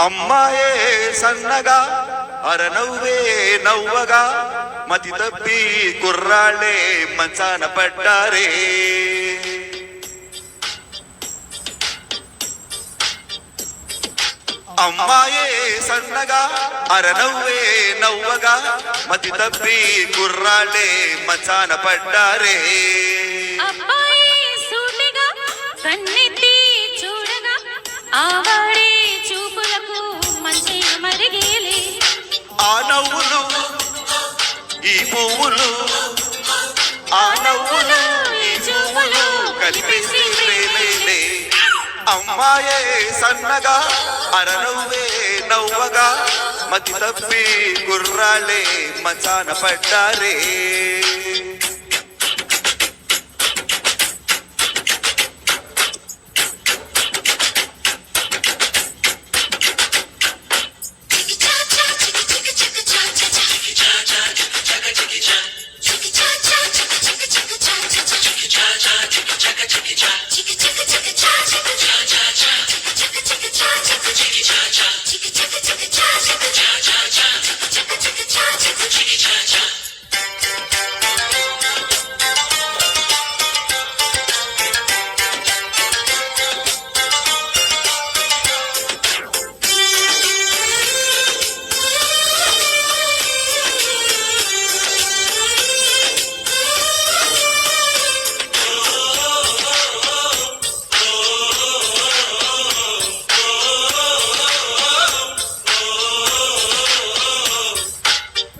అమ్మాయే సన్నగా అరనవ్వే నవ్వగా మతి తప్పి కుర్రాళ్ళే మంచాన పడ్డారే. అమ్మాయే సన్నగా అరనవ్వే నవ్వగా మతి తప్పి కుర్రాళ్ళే మంచాన పడ్డారే. కన్నెత్తి చూడగా ఆవాడే చూపులకు మంచి మరిగేలే. ఆ నవ్వులు ఈ పువ్వులు ఆ నవ్వులు ఈ పువ్వులు కలిపేసి ప్రేమేలే. అమ్మాయే సన్నగా అరనవ్వే నవ్వగా మతి తప్పి గుర్రాలే మంచాన పడ్డారే.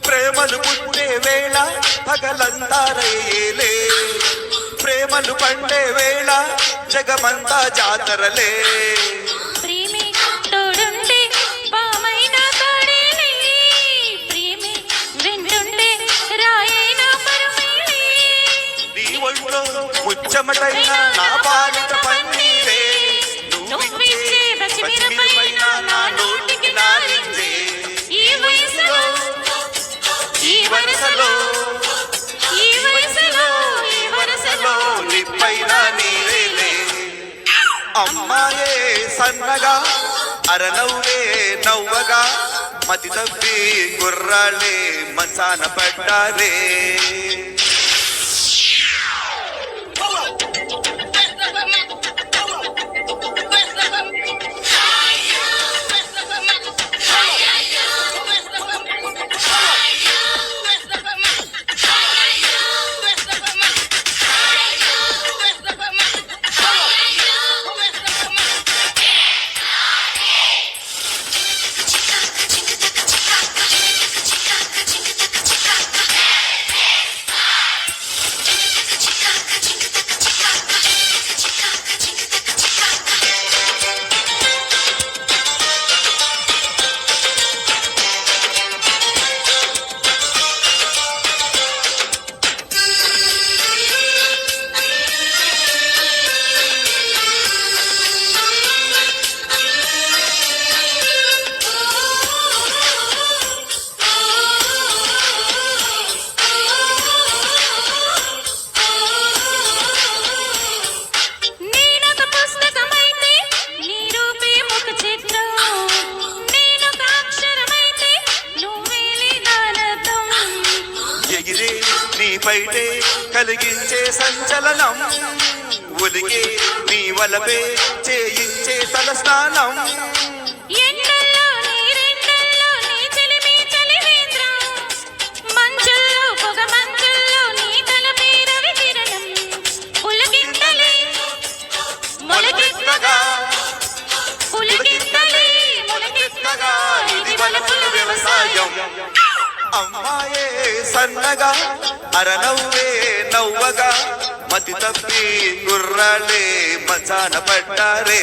ప్రేమలు పుట్టే వేళ పగలంతా రేలే, ప్రేమలు పండే వేళ జగమంతా జాతరలే. ప్రేమే తోడుంటే పామైనా తోడేలే, ప్రేమే వెంటుంటే రాయైనా పరమేలే. నీ ఒళ్ళో ముచ్చమటైన నా పాలిట పన్నీరే, నువ్విచ్చే పచ్చిమిరపైన నా నోటికి నారింజే. ఈ వయసులో ఈ వరసలో ఈ వయసులో ఈ వరసలో నిప్పైన నీరేలే. అమ్మాయే సన్నగా అరనవ్వే నవ్వగా మతి తప్పి గుర్రాళ్ళే మంచాన పడ్డారే. నీ పైటే కలిగించే సంచలనం, ఒలిగే నీ వలపే చేయించే తల స్నానం. వ్యవసాయం అమ్మాయే సన్నగా అరనవ్వే నవ్వగా మతి తప్పి గుర్రాలే మంచాన పడ్డారే.